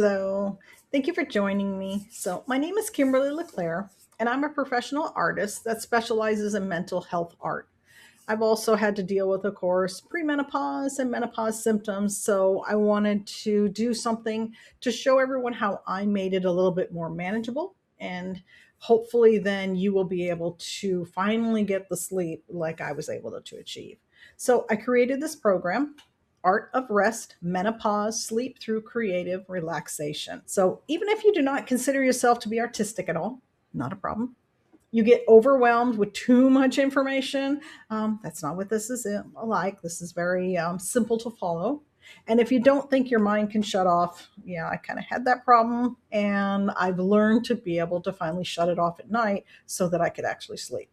Hello. Thank you for joining me. So, my name is Kimberly LeClaire, and I'm a professional artist that specializes in mental health art. I've also had to deal with, of course, premenopause and menopause symptoms. So, I wanted to do something to show everyone how I made it a little bit more manageable. And hopefully, then you will be able to finally get the sleep like I was able to achieve. So, I created this program, Art of Rest, Menopause, Sleep Through Creative Relaxation. So, even if you do not consider yourself to be artistic at all, not a problem. You get overwhelmed with too much information. That's not what this is like. This is very simple to follow. And if you don't think your mind can shut off, yeah, I kind of had that problem. And I've learned to be able to finally shut it off at night so that I could actually sleep.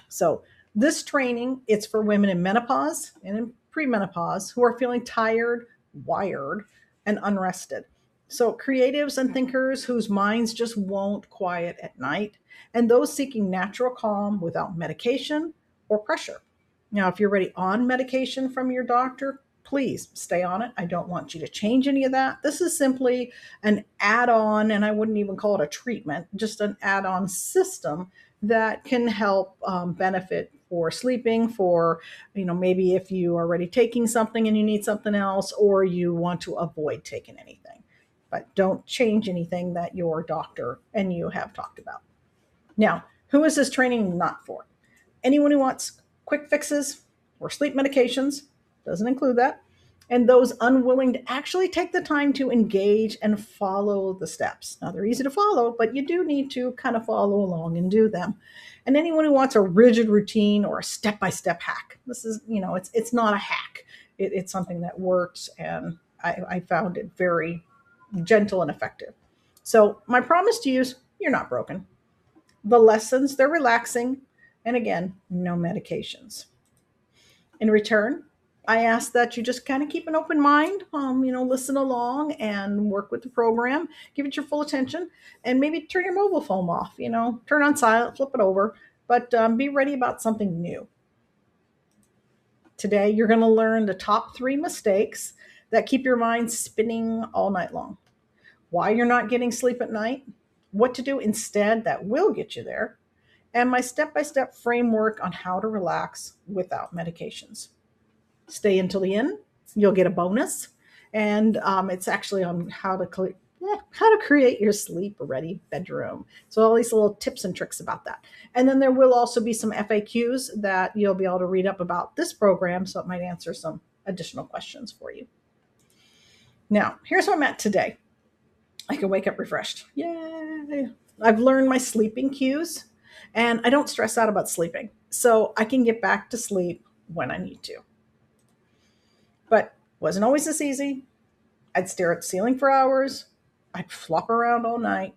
So, this training, it's for women in menopause and in premenopause who are feeling tired, wired, and unrested. So, creatives and thinkers whose minds just won't quiet at night, and those seeking natural calm without medication or pressure. Now, if you're already on medication from your doctor, please stay on it. I don't want you to change any of that. This is simply an add on, and I wouldn't even call it a treatment, just an add on system that can help benefit for sleeping, for, maybe if you are already taking something and you need something else, or you want to avoid taking anything. But don't change anything that your doctor and you have talked about. Now, who is this training not for? Anyone who wants quick fixes or sleep medications, doesn't include that, and those unwilling to actually take the time to engage and follow the steps. Now, they're easy to follow, but you do need to kind of follow along and do them. And anyone who wants a rigid routine or a step-by-step hack. This is, it's not a hack. It's something that works, and I found it very gentle and effective. So my promise to you is you're not broken. The lessons, they're relaxing. And again, no medications. In return, I ask that you just kind of keep an open mind, listen along and work with the program, give it your full attention, and maybe turn your mobile phone off, turn on silent, flip it over, but be ready about something new. Today, you're going to learn the top 3 mistakes that keep your mind spinning all night long, why you're not getting sleep at night, what to do instead that will get you there, and my step by step framework on how to relax without medications. Stay until the end. You'll get a bonus. And it's actually on how to create your sleep ready bedroom. So, all these little tips and tricks about that. And then there will also be some FAQs that you'll be able to read up about this program. So, it might answer some additional questions for you. Now, here's where I'm at today. I can wake up refreshed. Yay! I've learned my sleeping cues and I don't stress out about sleeping. So I can get back to sleep when I need to. But wasn't always this easy. I'd stare at the ceiling for hours. I'd flop around all night.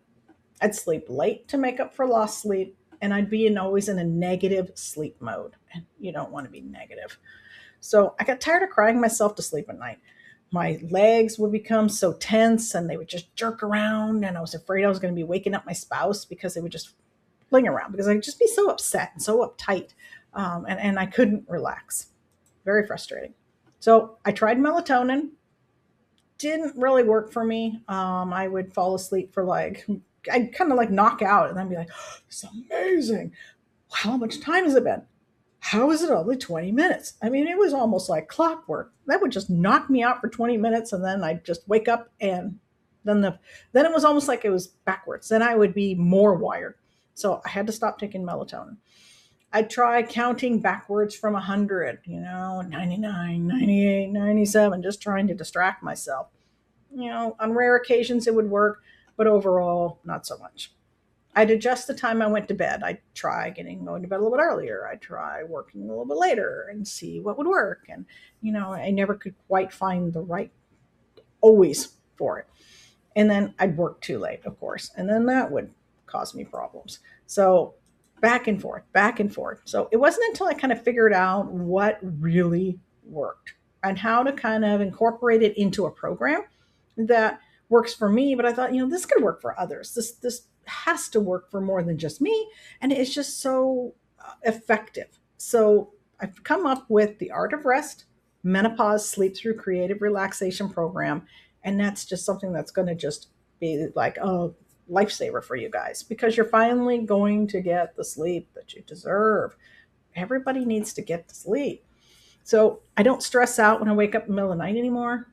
I'd sleep late to make up for lost sleep. And I'd be always in a negative sleep mode. And you don't want to be negative. So I got tired of crying myself to sleep at night. My legs would become so tense and they would just jerk around. And I was afraid I was going to be waking up my spouse because they would just fling around because I'd just be so upset and so uptight. And I couldn't relax. Very frustrating. So I tried melatonin. Didn't really work for me. I would fall asleep for I'd kind of like knock out and then be like, oh, it's amazing. How much time has it been? How is it only 20 minutes? I mean, it was almost like clockwork. That would just knock me out for 20 minutes and then I'd just wake up and then it was almost like it was backwards. Then I would be more wired. So I had to stop taking melatonin. I'd try counting backwards from 100, 99, 98, 97, just trying to distract myself. On rare occasions it would work, but overall, not so much. I'd adjust the time I went to bed. I'd try going to bed a little bit earlier. I'd try working a little bit later and see what would work. And, I never could quite find the right always for it. And then I'd work too late, of course. And then that would cause me problems. So back and forth, back and forth. So it wasn't until I kind of figured out what really worked and how to kind of incorporate it into a program that works for me. But I thought, this could work for others. This has to work for more than just me. And it's just so effective. So I've come up with the Art of Rest, Menopause Sleep Through Creative Relaxation program. And that's just something that's going to just be like, oh, lifesaver for you guys, because you're finally going to get the sleep that you deserve. Everybody needs to get to sleep. So I don't stress out when I wake up in the middle of the night anymore.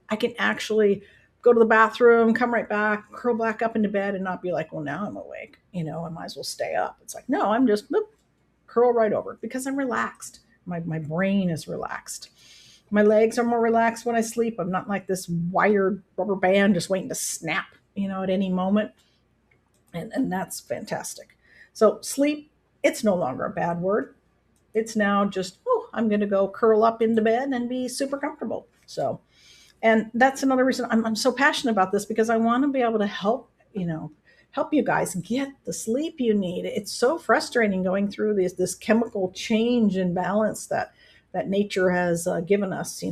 I can actually go to the bathroom, come right back, curl back up into bed, and not be like, well, now I'm awake. I might as well stay up. It's like, no, I'm just boop, curl right over because I'm relaxed. My brain is relaxed. My legs are more relaxed when I sleep. I'm not like this wired rubber band just waiting to snap, at any moment. And that's fantastic. So sleep, it's no longer a bad word. It's now just, oh, I'm going to go curl up into bed and be super comfortable. So, and that's another reason I'm so passionate about this, because I want to be able to help you guys get the sleep you need. It's so frustrating going through this chemical change and balance that nature has given us. We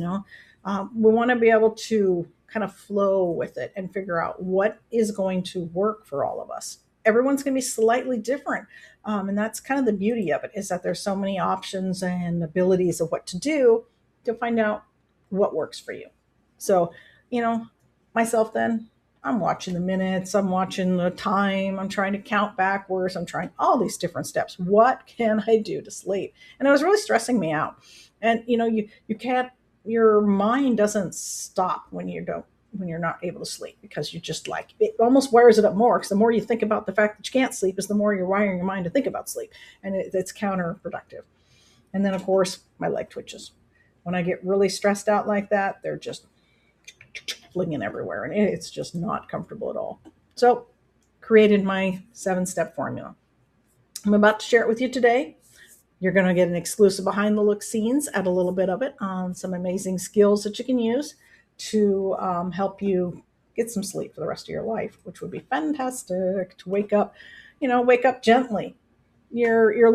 want to be able to kind of flow with it and figure out what is going to work for all of us. Everyone's going to be slightly different. And that's kind of the beauty of it, is that there's so many options and abilities of what to do to find out what works for you. So, you know, myself then, I'm watching the minutes, I'm watching the time, I'm trying to count backwards, I'm trying all these different steps. What can I do to sleep? And it was really stressing me out. And you can't, your mind doesn't stop when you're not able to sleep, because you just like, it almost wires it up more, because the more you think about the fact that you can't sleep is the more you're wiring your mind to think about sleep, and it's counterproductive. And then of course my leg twitches when I get really stressed out like that. They're just flinging everywhere, and it's just not comfortable at all. So created my 7-step formula. I'm about to share it with you today. You're going to get an exclusive behind the look scenes, add a little bit of it on some amazing skills that you can use to help you get some sleep for the rest of your life, which would be fantastic. To wake up gently. You're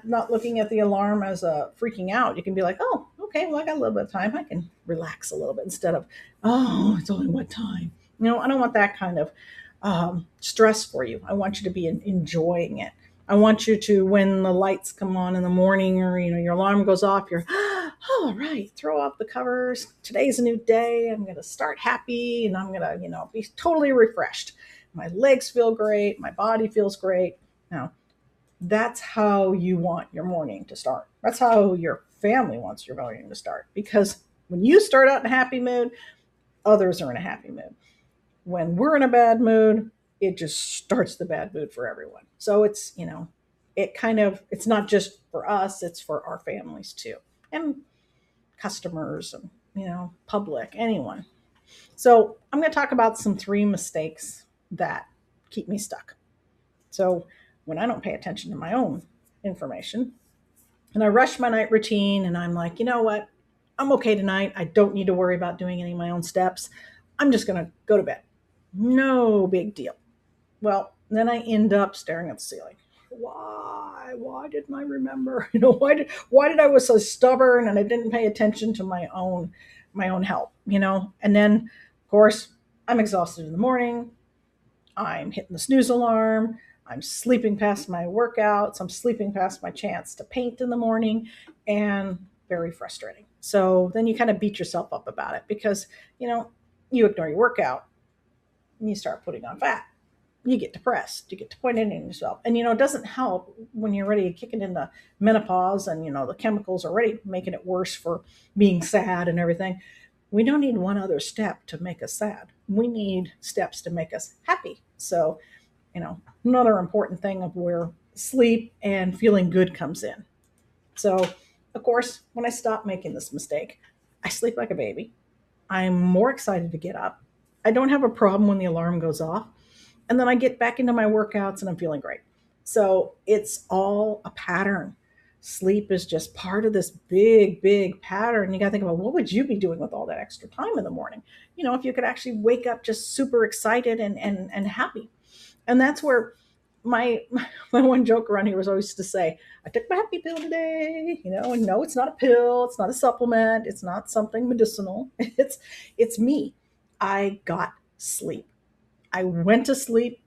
not looking at the alarm as a freaking out. You can be like, oh, okay, well, I got a little bit of time. I can relax a little bit, instead of, oh, it's only what time. I don't want that kind of stress for you. I want you to be enjoying it. I want you to, when the lights come on in the morning, or your alarm goes off, you're, all right, throw off the covers. Today's a new day. I'm going to start happy, and I'm going to be totally refreshed. My legs feel great. My body feels great. Now, that's how you want your morning to start. That's how your family wants your morning to start. Because when you start out in a happy mood, others are in a happy mood. When we're in a bad mood, it just starts the bad mood for everyone. So it's it's not just for us, it's for our families too. And customers and, public, anyone. So I'm going to talk about some 3 mistakes that keep me stuck. So when I don't pay attention to my own information and I rush my night routine, and I'm like, you know what? I'm okay tonight. I don't need to worry about doing any of my own steps. I'm just going to go to bed. No big deal. Well, then I end up staring at the ceiling. Why? Why didn't I remember? Why did I was so stubborn and I didn't pay attention to my own health, And then of course, I'm exhausted in the morning. I'm hitting the snooze alarm. I'm sleeping past my workouts. I'm sleeping past my chance to paint in the morning, and very frustrating. So then you kind of beat yourself up about it, because, you ignore your workout and you start putting on fat. You get depressed. You get disappointed in yourself. And, it doesn't help when you're ready to kick it into menopause, and, the chemicals are already making it worse for being sad and everything. We don't need one other step to make us sad. We need steps to make us happy. So, another important thing of where sleep and feeling good comes in. So, of course, when I stop making this mistake, I sleep like a baby. I'm more excited to get up. I don't have a problem when the alarm goes off. And then I get back into my workouts and I'm feeling great. So it's all a pattern. Sleep is just part of this big, big pattern. You got to think about, what would you be doing with all that extra time in the morning? If you could actually wake up just super excited and happy. And that's where my one joke around here was always to say, I took my happy pill today, and no, it's not a pill. It's not a supplement. It's not something medicinal. It's me. I got sleep. I went to sleep.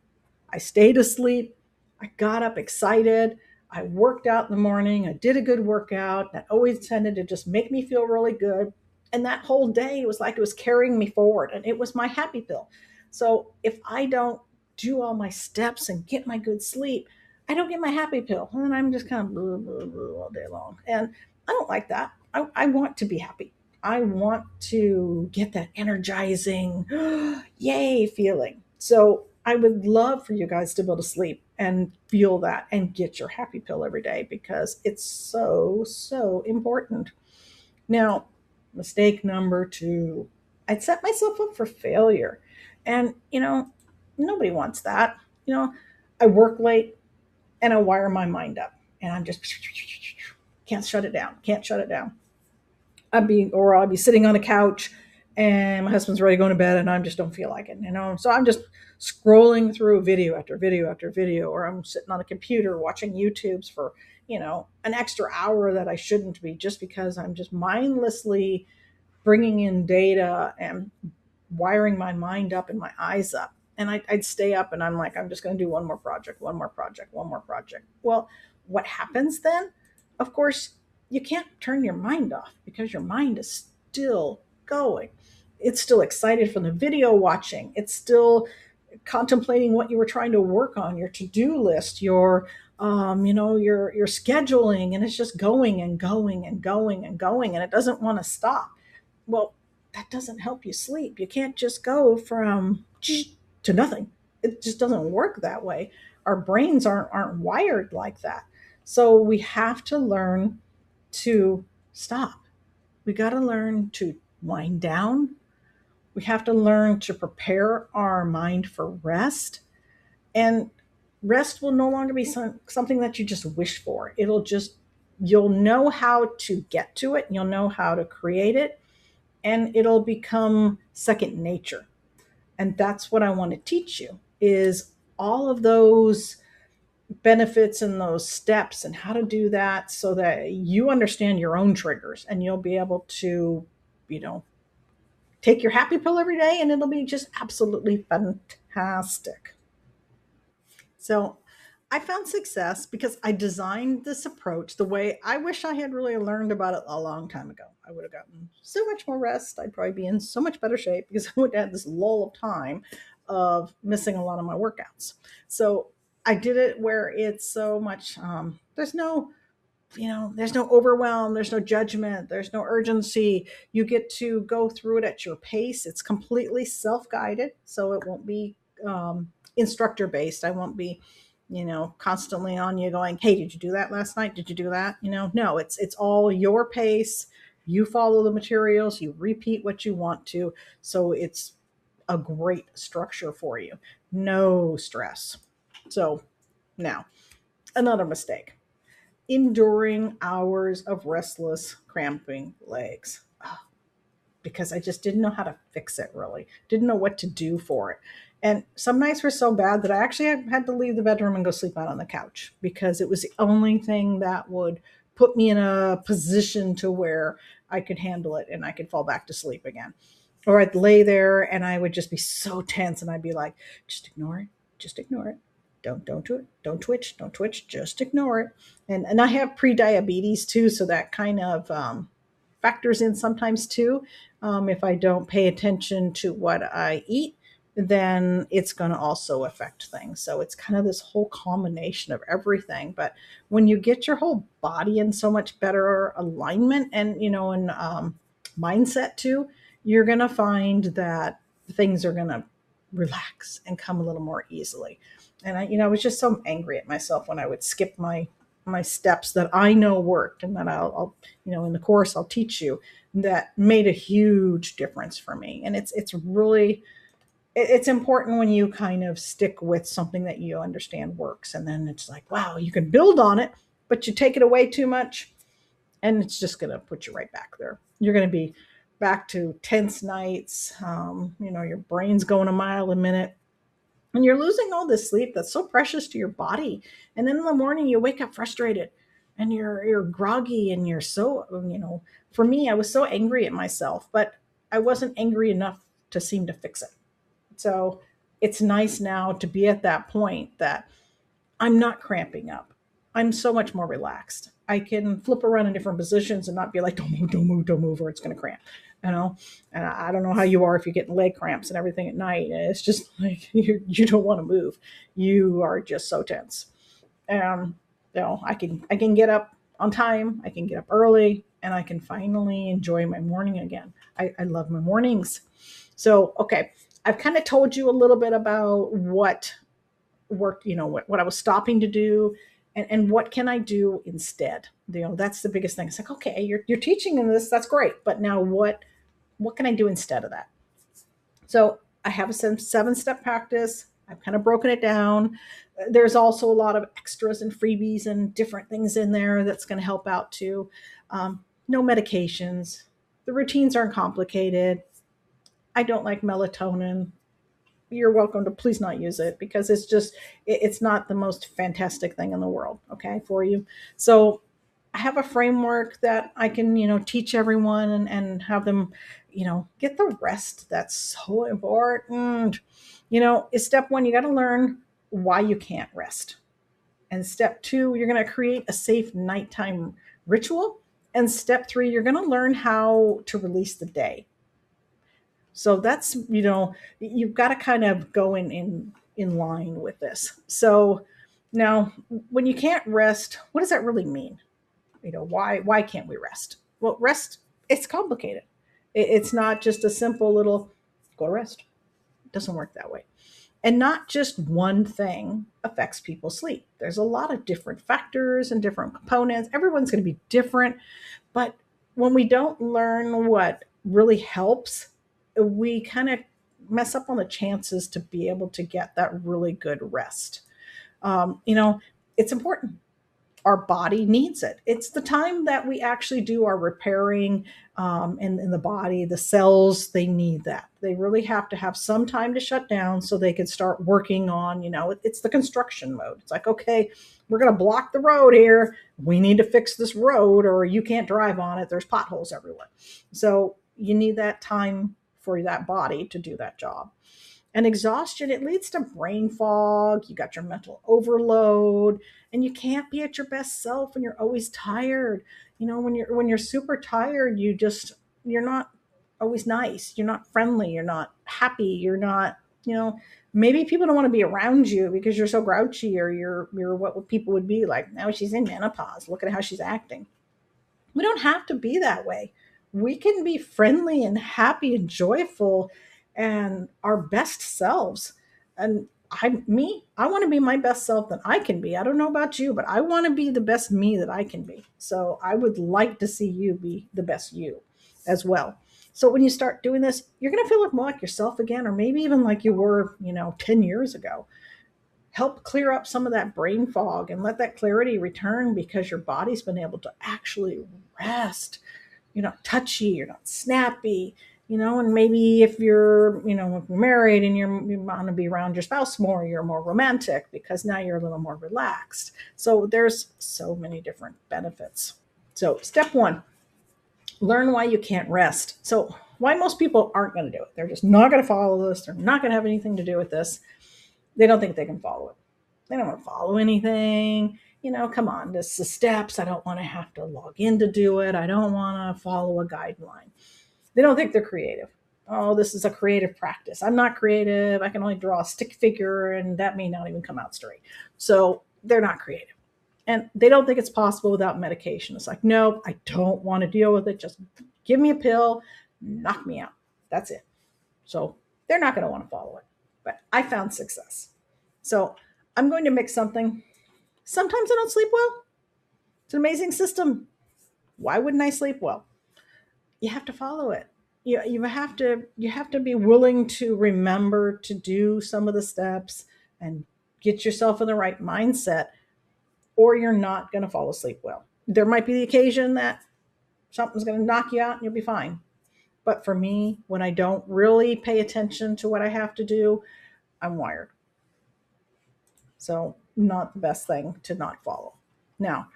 I stayed asleep. I got up excited. I worked out in the morning. I did a good workout. That always tended to just make me feel really good. And that whole day, it was like it was carrying me forward, and it was my happy pill. So if I don't do all my steps and get my good sleep, I don't get my happy pill. And I'm just kind of blah, blah, blah all day long. And I don't like that. I want to be happy. I want to get that energizing, yay feeling. So I would love for you guys to be able to sleep and feel that and get your happy pill every day because it's so, so important. Now, mistake number two, I'd set myself up for failure. And, nobody wants that. I work late and I wire my mind up and I'm just can't shut it down, can't shut it down. I'll be sitting on a couch and my husband's ready to go to bed and I just don't feel like it. So I'm just scrolling through video after video after video, or I'm sitting on a computer watching YouTubes for, an extra hour that I shouldn't be just because I'm just mindlessly bringing in data and wiring my mind up and my eyes up. And I'd stay up and I'm like, I'm just going to do one more project, one more project, one more project. Well, what happens then? Of course, you can't turn your mind off because your mind is still going. It's still excited from the video watching. It's still contemplating what you were trying to work on, your to-do list, your scheduling, and it's just going and going and going and going, and it doesn't want to stop. Well, that doesn't help you sleep. You can't just go from to nothing. It just doesn't work that way. Our brains aren't wired like that. So we have to learn to stop. We got to learn to wind down. We have to learn to prepare our mind for rest. And rest will no longer be something that you just wish for. You'll know how to get to it, and you'll know how to create it, and it'll become second nature. And that's what I want to teach you is all of those benefits and those steps and how to do that so that you understand your own triggers and you'll be able to, you know, take your happy pill every day and it'll be just absolutely fantastic. So I found success because I designed this approach the way I wish I had really learned about it a long time ago. I would have gotten so much more rest. I'd probably be in so much better shape because I would have had this lull of time of missing a lot of my workouts. So I did it where it's so much, there's no overwhelm, there's no judgment, there's no urgency. You get to go through it at your pace. It's completely self-guided, so it won't be instructor based. I won't be, constantly on you going, "Hey, did you do that last night? Did you do that?" No, it's all your pace. You follow the materials, you repeat what you want to. So it's a great structure for you. No stress. So now, another mistake, enduring hours of restless, cramping legs. Because I just didn't know how to fix it really. Didn't know what to do for it. And some nights were so bad that I actually had to leave the bedroom and go sleep out on the couch because it was the only thing that would put me in a position to where I could handle it and I could fall back to sleep again. Or I'd lay there and I would just be so tense and I'd be like, just ignore it, just ignore it. Don't do it. Don't twitch, just ignore it. And I have pre-diabetes too, so that kind of factors in sometimes too. If I don't pay attention to what I eat, then it's going to also affect things. So it's kind of this whole combination of everything. But when you get your whole body in so much better alignment and, and mindset too, you're going to find that things are going to relax and come a little more easily. And I was just so angry at myself when I would skip my steps that I know worked and that I'll in the course I'll teach you that made a huge difference for me. And it's really it's important when you kind of stick with something that you understand works, and then it's like, wow, you can build on it, but you take it away too much and it's just going to put you right back there. You're going to be back to tense nights. Your brain's going a mile a minute and you're losing all this sleep that's so precious to your body. And then in the morning you wake up frustrated and you're groggy and you're so, for me, I was so angry at myself, but I wasn't angry enough to seem to fix it. So it's nice now to be at that point that I'm not cramping up. I'm so much more relaxed. I can flip around in different positions and not be like, don't move, or it's going to cramp. you know. And I don't know how you are if you're getting leg cramps and everything at night. It's just like you don't want to move. You are just so tense. And I can get up on time. I can get up early, and I can finally enjoy my morning again. I love my mornings. So okay, I've kind of told you a little bit about what worked, what I was stopping to do, and what can I do instead. That's the biggest thing. It's like, okay, you're teaching in this, that's great, but now what can I do instead of that? So I have a seven-step practice. I've kind of broken it down. There's also a lot of extras and freebies and different things in there that's going to help out too. No medications. The routines aren't complicated. I don't like melatonin. You're welcome to please not use it, because it's not the most fantastic thing in the world, okay, for you. So I have a framework that I can, teach everyone, and have them, get the rest that's so important. Is step one, you got to learn why you can't rest. And step two, you're going to create a safe nighttime ritual. And step three, you're going to learn how to release the day. So that's, you've got to kind of go in line with this. So now, when you can't rest, what does that really mean? Why can't we rest? Well, rest, it's complicated. It's not just a simple little go rest. It doesn't work that way. And not just one thing affects people's sleep. There's a lot of different factors and different components. Everyone's going to be different. But when we don't learn what really helps, we kind of mess up on the chances to be able to get that really good rest. It's important. Our body needs it. It's the time that we actually do our repairing, in the body. The cells, they need that. They really have to have some time to shut down so they can start working on, it's the construction mode. It's like, okay, we're going to block the road here. We need to fix this road, or you can't drive on it. There's potholes everywhere. So you need that time for that body to do that job. And exhaustion, it leads to brain fog. You got your mental overload, and you can't be at your best self when you're always tired. When you're super tired, you're not always nice. You're not friendly. You're not happy. You're not, maybe people don't want to be around you because you're so grouchy, or you're what people would be like. Now she's in menopause. Look at how she's acting. We don't have to be that way. We can be friendly and happy and joyful and our best selves. And I want to be my best self that I can be. I don't know about you, but I want to be the best me that I can be. So I would like to see you be the best you as well. So when you start doing this, you're going to feel more like yourself again, or maybe even like you were, 10 years ago. Help clear up some of that brain fog and let that clarity return, because your body's been able to actually rest. You're not touchy, you're not snappy, and maybe if if you're married and you want to be around your spouse more, you're more romantic because now you're a little more relaxed. So there's so many different benefits. So step one, learn why you can't rest. So why most people aren't going to do it. They're just not going to follow this. They're not going to have anything to do with this. They don't think they can follow it. They don't want to follow anything. Come on, this is steps. I don't want to have to log in to do it. I don't want to follow a guideline. They don't think they're creative. Oh, this is a creative practice. I'm not creative. I can only draw a stick figure, and that may not even come out straight. So they're not creative. And they don't think it's possible without medication. It's like, no, I don't want to deal with it. Just give me a pill, knock me out. That's it. So they're not going to want to follow it. But I found success. So I'm going to mix something. Sometimes I don't sleep well. It's an amazing system. Why wouldn't I sleep well? You have to follow it. You have to be willing to remember to do some of the steps and get yourself in the right mindset, or you're not going to fall asleep well. There might be the occasion that something's going to knock you out and you'll be fine. But for me, when I don't really pay attention to what I have to do, I'm wired. So not the best thing to not follow. Now,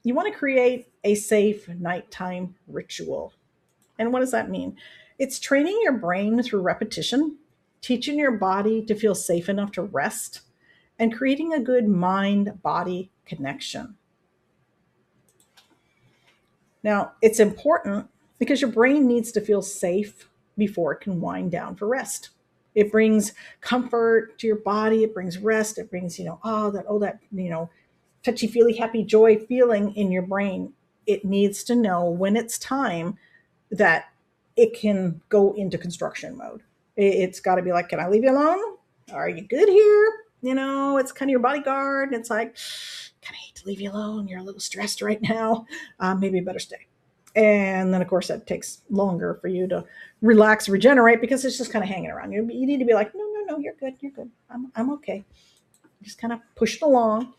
you want to create a safe nighttime ritual. And what does that mean? It's training your brain through repetition, teaching your body to feel safe enough to rest, and creating a good mind-body connection. Now, it's important because your brain needs to feel safe before it can wind down for rest. It brings comfort to your body. It brings rest. It brings, touchy feely, happy joy feeling in your brain. It needs to know when it's time that it can go into construction mode. It's got to be like, can I leave you alone? Are you good here? It's kind of your bodyguard. It's like, kind of hate to leave you alone. You're a little stressed right now. Maybe you better stay. And then, of course, that takes longer for you to relax, regenerate, because it's just kind of hanging around. You need to be like, no, no, no, you're good. You're good. I'm okay. Just kind of push it along,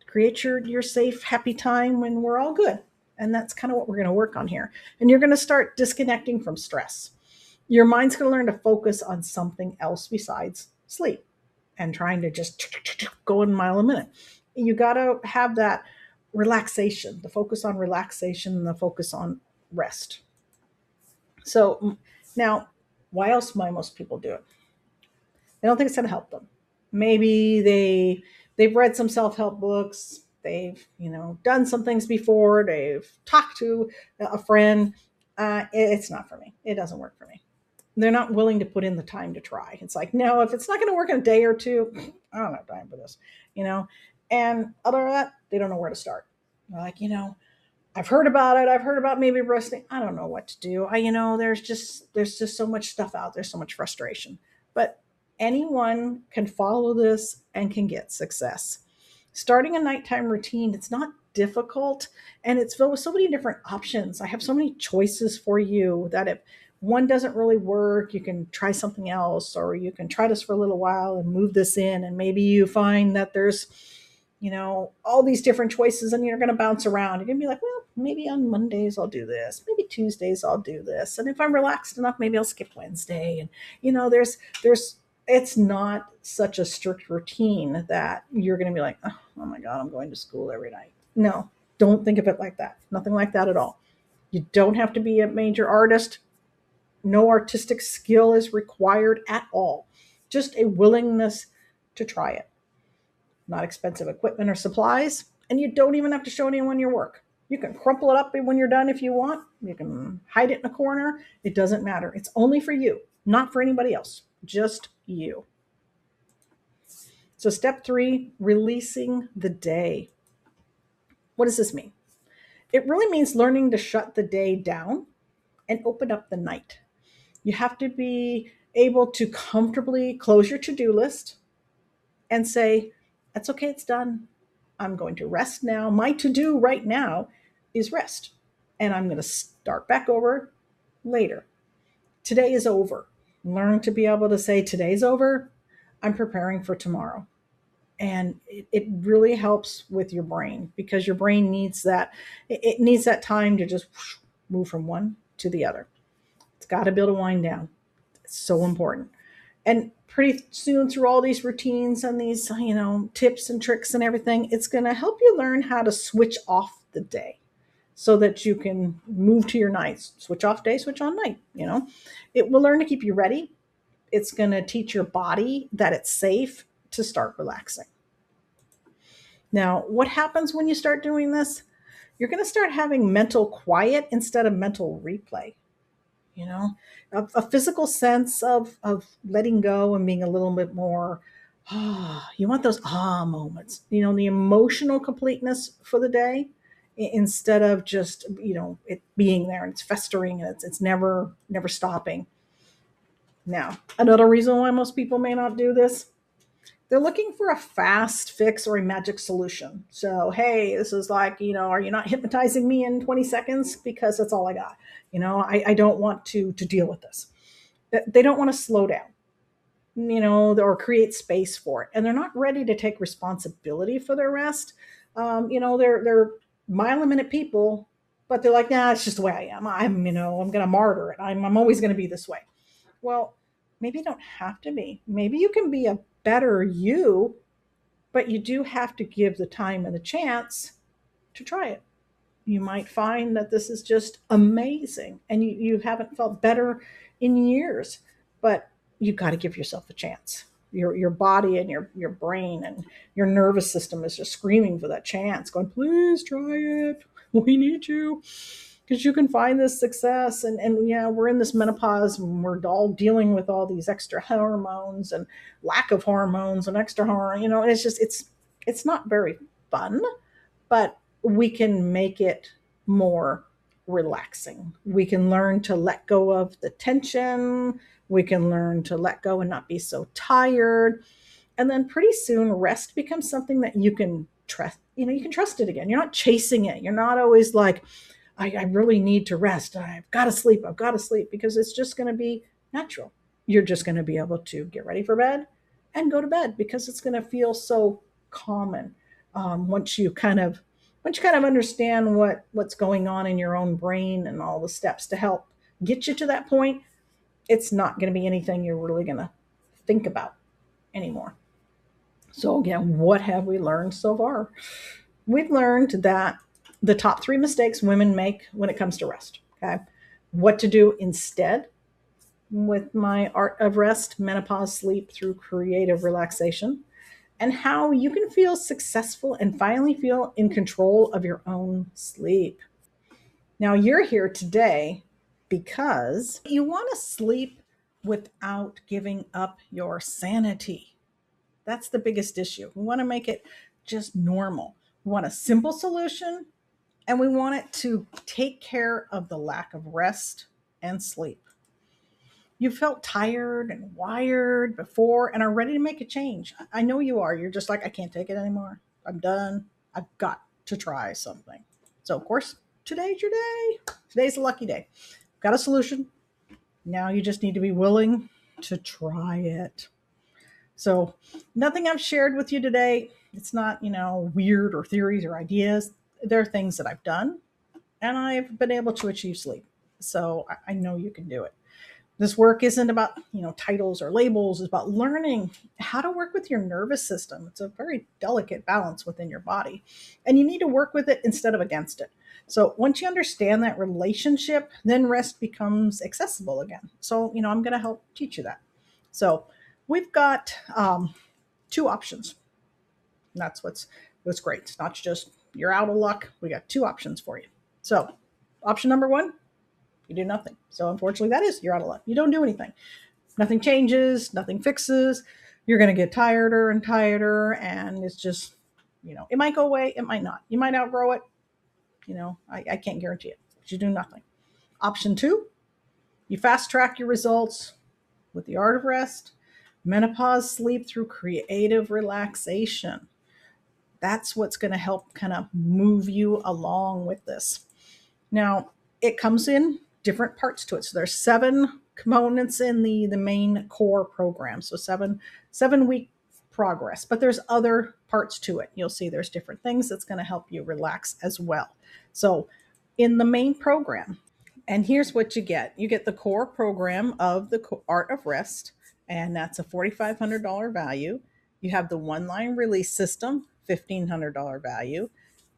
create your safe, happy time when we're all good. And that's kind of what we're going to work on here. And you're going to start disconnecting from stress. Your mind's going to learn to focus on something else besides sleep and trying to just go a mile a minute. You got to have that relaxation, the focus on relaxation and the focus on rest. So now, why else might most people do it? They don't think it's going to help them. Maybe they've read some self-help books. They've done some things before. They've talked to a friend. It's not for me. It doesn't work for me. They're not willing to put in the time to try. It's like, no, if it's not going to work in a day or two, I don't have time for this, And other than that, they don't know where to start. They're like, I've heard about it. I've heard about maybe resting. I don't know what to do. There's just so much stuff out there, so much frustration. But anyone can follow this and can get success. Starting a nighttime routine, it's not difficult, and it's filled with so many different options. I have so many choices for you that if one doesn't really work, you can try something else, or you can try this for a little while and move this in, and maybe you find that there's all these different choices, and you're going to bounce around. You're going to be like, well, maybe on Mondays I'll do this. Maybe Tuesdays I'll do this. And if I'm relaxed enough, maybe I'll skip Wednesday. And, it's not such a strict routine that you're going to be like, oh my God, I'm going to school every night. No, don't think of it like that. Nothing like that at all. You don't have to be a major artist. No artistic skill is required at all. Just a willingness to try it. Not expensive equipment or supplies, and you don't even have to show anyone your work. You can crumple it up when you're done if you want. You can hide it in a corner. It doesn't matter. It's only for you, not for anybody else, just you. So step 3, releasing the day. What does this mean? It really means learning to shut the day down and open up the night. You have to be able to comfortably close your to-do list and say, that's okay, it's done. I'm going to rest now. My to-do right now is rest. And I'm going to start back over later. Today is over. Learn to be able to say, today's over. I'm preparing for tomorrow. And it really helps with your brain, because your brain needs that. It needs that time to just move from one to the other. It's got to be able to wind down. It's so important. And pretty soon, through all these routines and these, tips and tricks and everything, it's going to help you learn how to switch off the day so that you can move to your nights. Switch off day, switch on night. It will learn to keep you ready. It's going to teach your body that it's safe to start relaxing. Now, what happens when you start doing this? You're going to start having mental quiet instead of mental replay. A physical sense of letting go and being a little bit more, you want those moments, the emotional completeness for the day, instead of just, it being there and it's festering and it's never stopping. Now, another reason why most people may not do this, they're looking for a fast fix or a magic solution. So, hey, this is like, are you not hypnotizing me in 20 seconds? Because that's all I got. I don't want to deal with this. They don't want to slow down, or create space for it. And they're not ready to take responsibility for their rest. They're mile a minute people, but they're like, nah, it's just the way I am. I'm going to martyr it. I'm always going to be this way. Well, maybe you don't have to be. Maybe you can be a better you, but you do have to give the time and the chance to try it. You might find that this is just amazing and you haven't felt better in years, but you've got to give yourself a chance. Your body and your brain and your nervous system is just screaming for that chance, going, please try it. We need you. because you can find this success. And yeah, we're in this menopause and we're all dealing with all these extra hormones and lack of hormones and extra hormone, it's just, it's not very fun, but we can make it more relaxing. We can learn to let go of the tension. We can learn to let go and not be so tired. And then pretty soon rest becomes something that you can trust. You can trust it again. You're not chasing it. You're not always like, I really need to rest. I've got to sleep. I've got to sleep, because it's just going to be natural. You're just going to be able to get ready for bed and go to bed, because it's going to feel so common. Once you kind of understand what's going on in your own brain and all the steps to help get you to that point, it's not going to be anything you're really going to think about anymore. So again, what have we learned so far? We've learned that the top three mistakes women make when it comes to rest. Okay. What to do instead with my art of rest, menopause sleep through creative relaxation, and how you can feel successful and finally feel in control of your own sleep. Now, you're here today because you want to sleep without giving up your sanity. That's the biggest issue. We want to make it just normal. We want a simple solution, and we want it to take care of the lack of rest and sleep. You felt tired and wired before and are ready to make a change. I know you are. You're just like, I can't take it anymore. I'm done. I've got to try something. So, of course, today's your day. Today's a lucky day. Got a solution. Now you just need to be willing to try it. So, nothing I've shared with you today, it's not, weird or theories or ideas. There are things that I've done, and I've been able to achieve sleep. So, I know you can do it. This work isn't about, titles or labels. It's about learning how to work with your nervous system. It's a very delicate balance within your body, and you need to work with it instead of against it. So once you understand that relationship, then rest becomes accessible again. So, I'm going to help teach you that. So we've got two options. And that's what's great. It's not just you're out of luck. We got two options for you. So option number one, you do nothing. So unfortunately, that is you're out of luck. You don't do anything. Nothing changes. Nothing fixes. You're going to get tireder and tireder, and it's just, it might go away. It might not. You might outgrow it. I can't guarantee it. But you do nothing. Option two, you fast track your results with the art of rest, menopause sleep through creative relaxation. That's what's going to help kind of move you along with this. Now, it comes in different parts to it. So there's 7 components in the main core program. So 7 week progress, but there's other parts to it. You'll see there's different things that's going to help you relax as well. So in the main program, and here's what you get. You get the core program of the art of rest, and that's a $4,500 value. You have the one line release system, $1,500 value.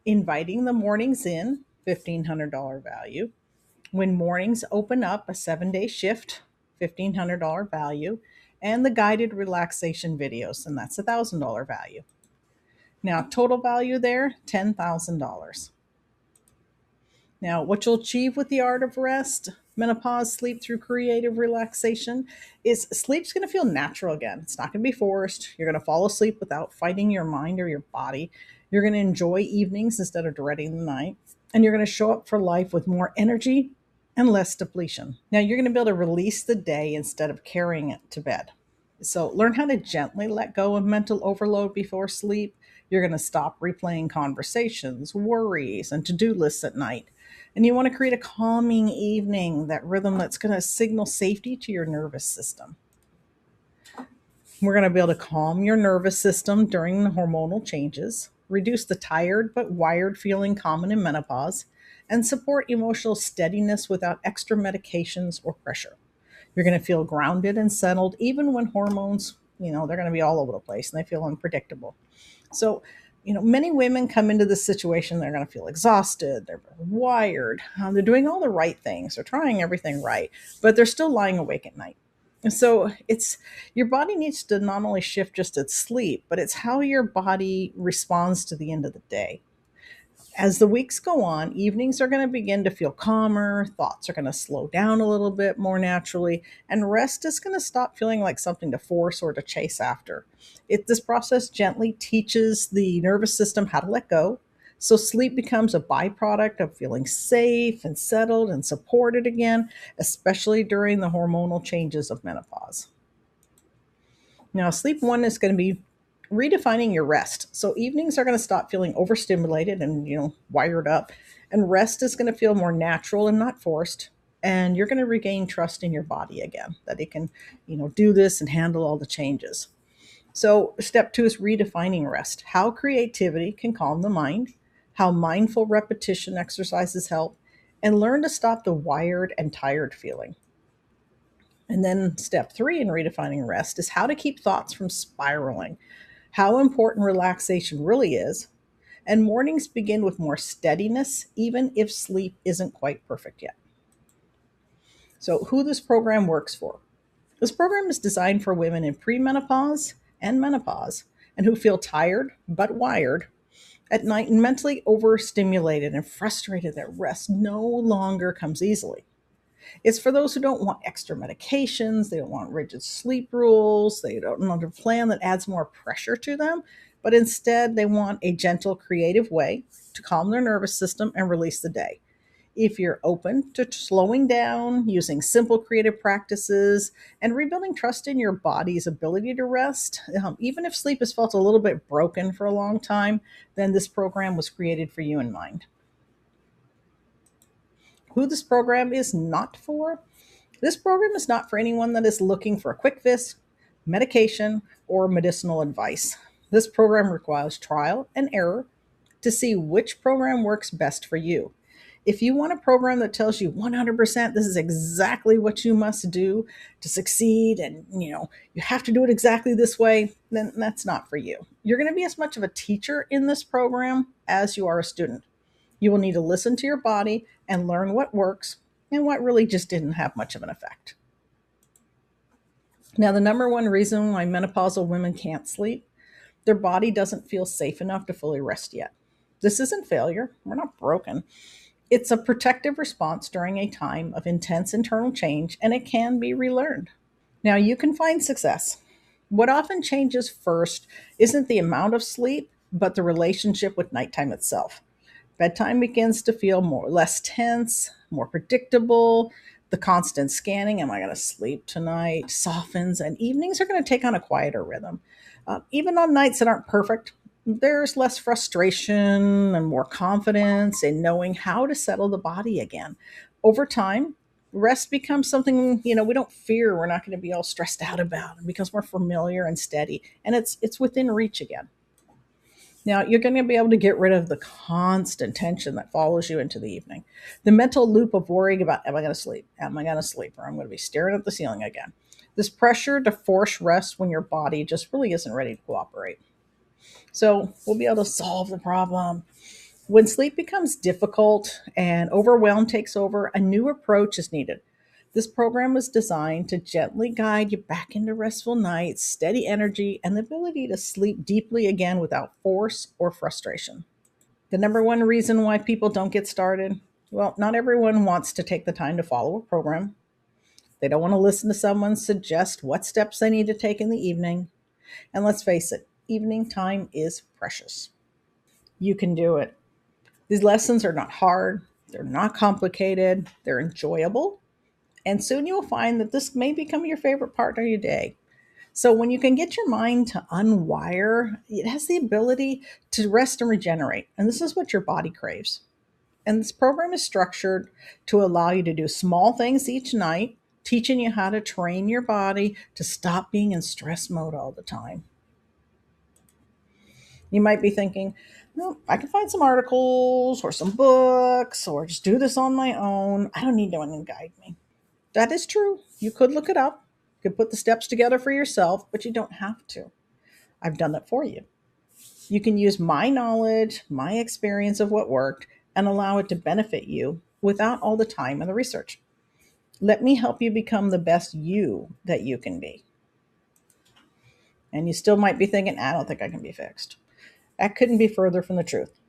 Inviting the mornings in, $1,500 value. When mornings open up, a 7-day shift, $1,500 value. And the guided relaxation videos, and that's $1,000 value. Now, total value there, $10,000. Now, what you'll achieve with the art of rest, menopause sleep through creative relaxation, is sleep's going to feel natural again. It's not going to be forced. You're going to fall asleep without fighting your mind or your body. You're going to enjoy evenings instead of dreading the night. And you're going to show up for life with more energy and less depletion. Now, you're going to be able to release the day instead of carrying it to bed. So learn how to gently let go of mental overload before sleep. You're going to stop replaying conversations, worries, and to-do lists at night. And you want to create a calming evening, that rhythm that's going to signal safety to your nervous system. We're going to be able to calm your nervous system during the hormonal changes, reduce the tired but wired feeling common in menopause, and support emotional steadiness without extra medications or pressure. You're going to feel grounded and settled even when hormones, they're going to be all over the place and they feel unpredictable. So, many women come into this situation, they're going to feel exhausted, they're wired, they're doing all the right things, they're trying everything right, but they're still lying awake at night. And so it's your body needs to not only shift just its sleep, but it's how your body responds to the end of the day. As the weeks go on, evenings are going to begin to feel calmer, thoughts are going to slow down a little bit more naturally, and rest is going to stop feeling like something to force or to chase after. This process gently teaches the nervous system how to let go. So sleep becomes a byproduct of feeling safe and settled and supported again, especially during the hormonal changes of menopause. Now, sleep one is going to be redefining your rest. So evenings are going to stop feeling overstimulated and, wired up, and rest is going to feel more natural and not forced. And you're going to regain trust in your body again, that it can, do this and handle all the changes. So step two is redefining rest. How creativity can calm the mind, how mindful repetition exercises help, and learn to stop the wired and tired feeling. And then step three in redefining rest is how to keep thoughts from spiraling, how important relaxation really is. And mornings begin with more steadiness, even if sleep isn't quite perfect yet. So, who this program works for? This program is designed for women in premenopause and menopause and who feel tired but wired at night and mentally overstimulated and frustrated that rest no longer comes easily. It's for those who don't want extra medications, they don't want rigid sleep rules, they don't want a plan that adds more pressure to them, but instead they want a gentle, creative way to calm their nervous system and release the day. If you're open to slowing down, using simple creative practices, and rebuilding trust in your body's ability to rest, even if sleep has felt a little bit broken for a long time, then this program was created for you in mind. Who this program is not for? This program is not for anyone that is looking for a quick fix, medication, or medicinal advice. This program requires trial and error to see which program works best for you. If you want a program that tells you 100% this is exactly what you must do to succeed and you have to do it exactly this way, then that's not for you. You're going to be as much of a teacher in this program as you are a student. You will need to listen to your body and learn what works and what really just didn't have much of an effect. Now, the number one reason why menopausal women can't sleep, their body doesn't feel safe enough to fully rest yet. This isn't failure. We're not broken. It's a protective response during a time of intense internal change, and it can be relearned. Now, you can find success. What often changes first isn't the amount of sleep, but the relationship with nighttime itself. Bedtime begins to feel less tense, more predictable. The constant scanning, am I going to sleep tonight, softens, and evenings are going to take on a quieter rhythm. Even on nights that aren't perfect, there's less frustration and more confidence in knowing how to settle the body again. Over time, rest becomes something we don't fear. We're not going to be all stressed out about it because we're familiar and steady, and it's within reach again. Now, you're going to be able to get rid of the constant tension that follows you into the evening. The mental loop of worrying about, am I going to sleep? Am I going to sleep? Or I'm going to be staring at the ceiling again. This pressure to force rest when your body just really isn't ready to cooperate. So, we'll be able to solve the problem. When sleep becomes difficult and overwhelm takes over, a new approach is needed. This program was designed to gently guide you back into restful nights, steady energy, and the ability to sleep deeply again without force or frustration. The number one reason why people don't get started, well, not everyone wants to take the time to follow a program. They don't want to listen to someone suggest what steps they need to take in the evening. And let's face it, evening time is precious. You can do it. These lessons are not hard, they're not complicated, they're enjoyable, and soon you will find that this may become your favorite part of your day. So, when you can get your mind to unwire, it has the ability to rest and regenerate. And this is what your body craves. And this program is structured to allow you to do small things each night, teaching you how to train your body to stop being in stress mode all the time. You might be thinking, no, I can find some articles or some books or just do this on my own. I don't need no one to guide me. That is true. You could look it up. You could put the steps together for yourself, but you don't have to. I've done that for you. You can use my knowledge, my experience of what worked, and allow it to benefit you without all the time and the research. Let me help you become the best you that you can be. And you still might be thinking, I don't think I can be fixed. That couldn't be further from the truth.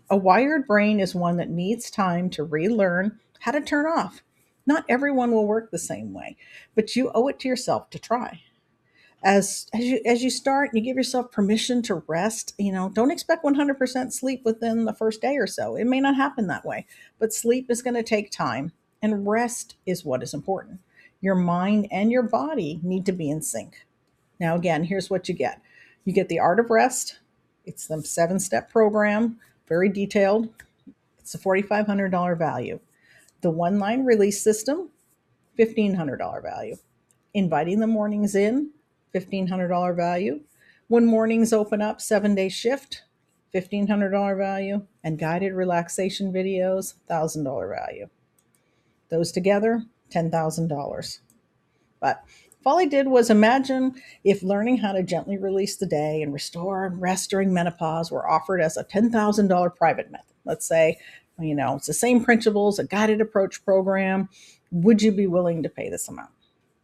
A wired brain is one that needs time to relearn how to turn off. Not everyone will work the same way, but you owe it to yourself to try. As you start, you give yourself permission to rest. Don't expect 100% sleep within the first day or so. It may not happen that way, but sleep is going to take time, and rest is what is important. Your mind and your body need to be in sync. Now, again, here's what you get the art of rest. It's the 7-step program, very detailed. It's a $4,500 value. The one line release system, $1,500 value. Inviting the mornings in, $1,500 value. When mornings open up, 7-day shift, $1,500 value. And guided relaxation videos, $1,000 value. Those together, $10,000. But if all I did was imagine if learning how to gently release the day and restore and rest during menopause were offered as a $10,000 private method. Let's say, it's the same principles, a guided approach program. Would you be willing to pay this amount?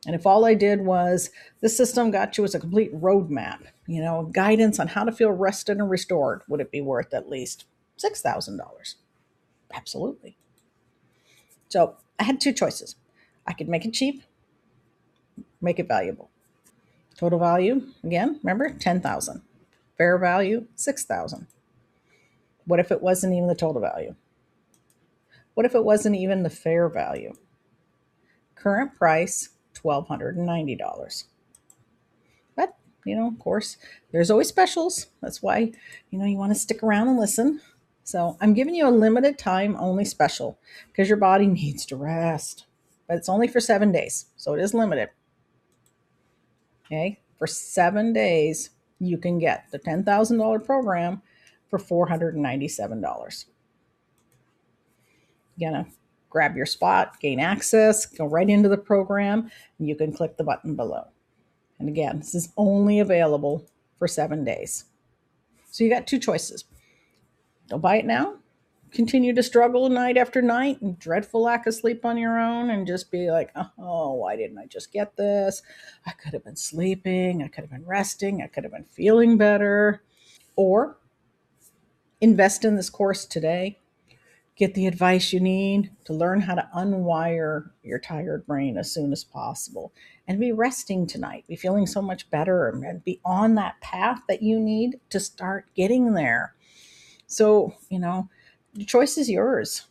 And if all I did was the system got you as a complete roadmap, guidance on how to feel rested and restored, would it be worth at least $6,000? Absolutely. So I had two choices. I could make it cheap, make it valuable. Total value, again, remember, 10,000. Fair value, 6,000. What if it wasn't even the total value? What if it wasn't even the fair value? Current price, $1,290. But, of course, there's always specials. That's why, you want to stick around and listen. So I'm giving you a limited time only special because your body needs to rest. But it's only for 7 days, so it is limited. Okay, for 7 days, you can get the $10,000 program for $497. You're going to grab your spot, gain access, go right into the program, and you can click the button below. And again, this is only available for 7 days. So you got two choices. Don't buy it now. Continue to struggle night after night and dreadful lack of sleep on your own and just be like, oh, why didn't I just get this? I could have been sleeping. I could have been resting. I could have been feeling better. Or invest in this course today. Get the advice you need to learn how to unwire your tired brain as soon as possible and be resting tonight, be feeling so much better and be on that path that you need to start getting there. So, the choice is yours.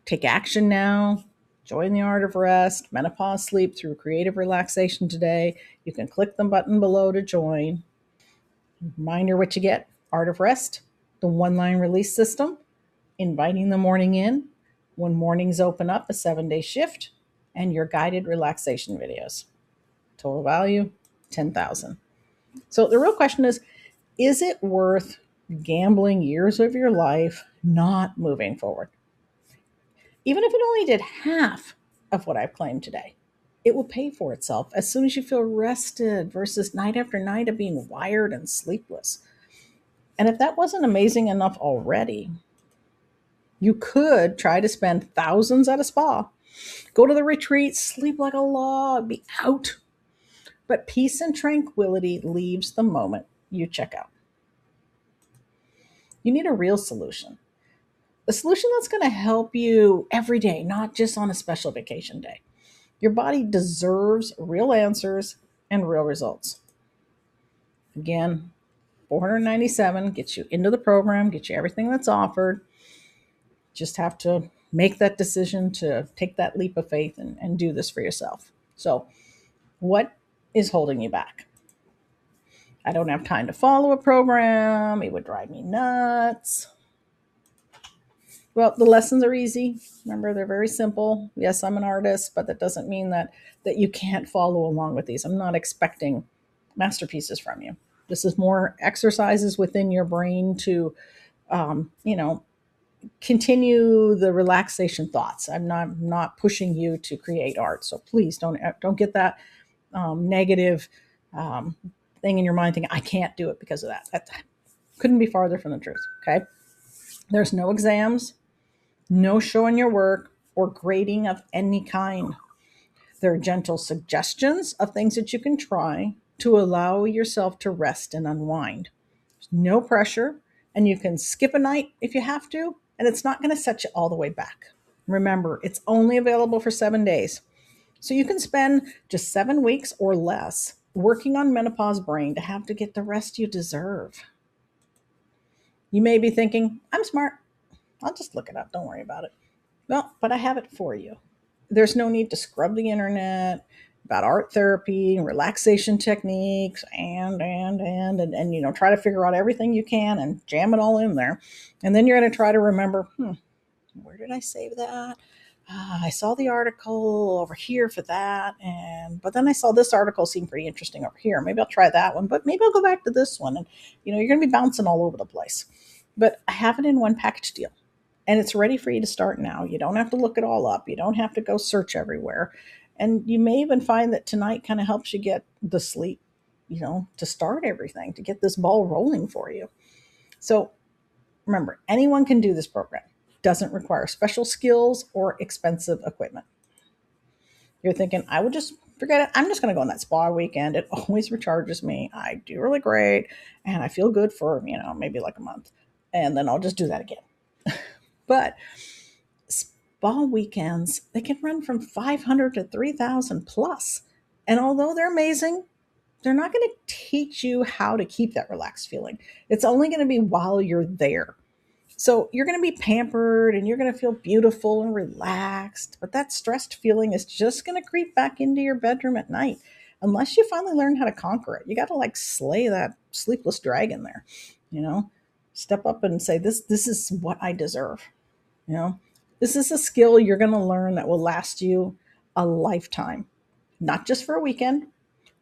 Take action now. Join the art of rest, menopause sleep through creative relaxation today. You can click the button below to join. Reminder what you get: art of rest, the one line release system, inviting the morning in, when mornings open up, a 7-day shift, and your guided relaxation videos. Total value, 10,000. So the real question is it worth gambling years of your life not moving forward? Even if it only did half of what I've claimed today, it will pay for itself as soon as you feel rested versus night after night of being wired and sleepless. And if that wasn't amazing enough already, you could try to spend thousands at a spa, go to the retreat, sleep like a log, be out. But peace and tranquility leaves the moment you check out. You need a real solution. A solution that's going to help you every day, not just on a special vacation day. Your body deserves real answers and real results. Again, $497 gets you into the program, gets you everything that's offered. Just have to make that decision to take that leap of faith and do this for yourself. So, what is holding you back? I don't have time to follow a program. It would drive me nuts. Well, the lessons are easy. Remember, they're very simple. Yes, I'm an artist, but that doesn't mean that you can't follow along with these. I'm not expecting masterpieces from you. This is more exercises within your brain to, continue the relaxation thoughts. I'm not pushing you to create art. So please don't get that negative thing in your mind thinking, I can't do it because of that. That couldn't be farther from the truth. Okay. There's no exams, no showing your work or grading of any kind. There are gentle suggestions of things that you can try to allow yourself to rest and unwind. There's no pressure. and you can skip a night if you have to, and it's not going to set you all the way back. Remember, it's only available for 7 days. So you can spend just 7 weeks or less working on menopause brain to have to get the rest you deserve. You may be thinking, I'm smart. I'll just look it up. Don't worry about it. Well, but I have it for you. There's no need to scrub the internet about art therapy and relaxation techniques and try to figure out everything you can and jam it all in there. And then you're going to try to remember, where did I save that? I saw the article over here for that, but then I saw this article seemed pretty interesting over here. Maybe I'll try that one, but maybe I'll go back to this one. And you're going to be bouncing all over the place. But I have it in one package deal, and it's ready for you to start now. You don't have to look it all up. You don't have to go search everywhere, and you may even find that tonight kind of helps you get the sleep, to start everything, to get this ball rolling for you. So remember, anyone can do this program. Doesn't require special skills or expensive equipment. You're thinking, I would just forget it. I'm just going to go on that spa weekend. It always recharges me. I do really great and I feel good for, maybe like a month. And then I'll just do that again. But spa weekends, they can run from 500 to 3,000 plus. And although they're amazing, they're not going to teach you how to keep that relaxed feeling. It's only going to be while you're there. So you're going to be pampered and you're going to feel beautiful and relaxed, but that stressed feeling is just going to creep back into your bedroom at night unless you finally learn how to conquer it. You got to slay that sleepless dragon there, you know, step up and say, this is what I deserve. You know, this is a skill you're going to learn that will last you a lifetime, not just for a weekend.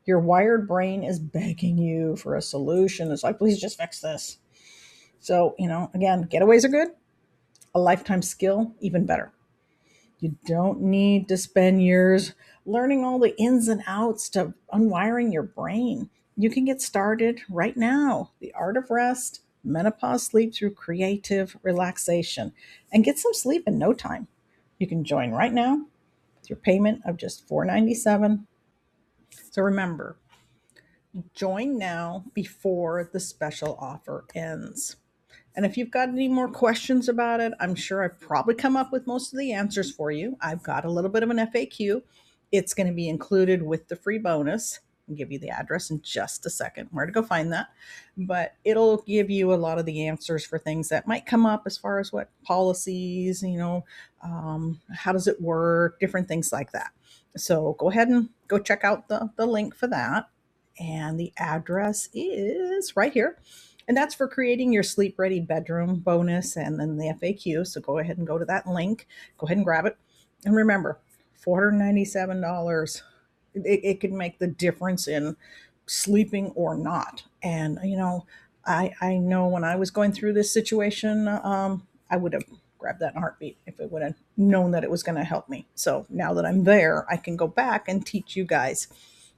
Your wired brain is begging you for a solution. It's like, please just fix this. So, again, getaways are good. A lifetime skill, even better. You don't need to spend years learning all the ins and outs to unwiring your brain. You can get started right now. The art of rest, menopause sleep through creative relaxation, and get some sleep in no time. You can join right now with your payment of just $4.97. So remember, join now before the special offer ends. And if you've got any more questions about it, I'm sure I've probably come up with most of the answers for you. I've got a little bit of an FAQ. It's going to be included with the free bonus. I'll give you the address in just a second, where to go find that. But it'll give you a lot of the answers for things that might come up as far as what policies, how does it work, different things like that. So go ahead and go check out the link for that. And the address is right here. And that's for creating your sleep ready bedroom bonus and then the FAQ. So go ahead and go to that link. Go ahead and grab it. And remember, $497. It could make the difference in sleeping or not. And, I know when I was going through this situation, I would have grabbed that in a heartbeat if it would have known that it was going to help me. So now that I'm there, I can go back and teach you guys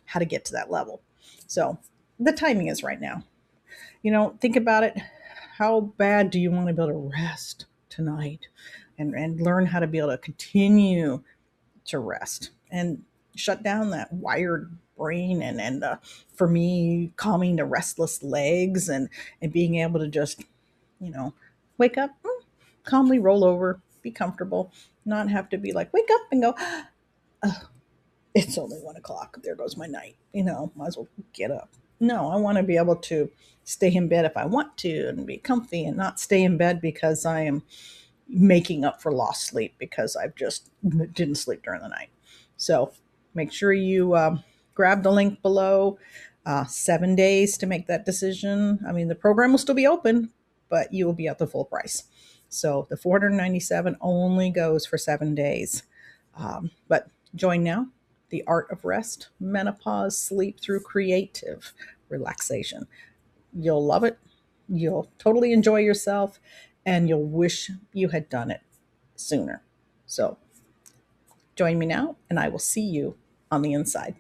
how to get to that level. So the timing is right now. Think about it. How bad do you want to be able to rest tonight and learn how to be able to continue to rest and shut down that wired brain and for me, calming the restless legs and being able to just, wake up, calmly roll over, be comfortable, not have to be like, wake up and go, oh, it's only 1 o'clock. There goes my night. Might as well get up. No, I want to be able to stay in bed if I want to and be comfy and not stay in bed because I am making up for lost sleep because I've just didn't sleep during the night. So make sure you grab the link below. 7 days to make that decision. I mean, the program will still be open, but you will be at the full price. So the $497 only goes for 7 days. But join now. The art of rest, menopause, sleep through creative relaxation. You'll love it. You'll totally enjoy yourself and you'll wish you had done it sooner. So join me now and I will see you on the inside.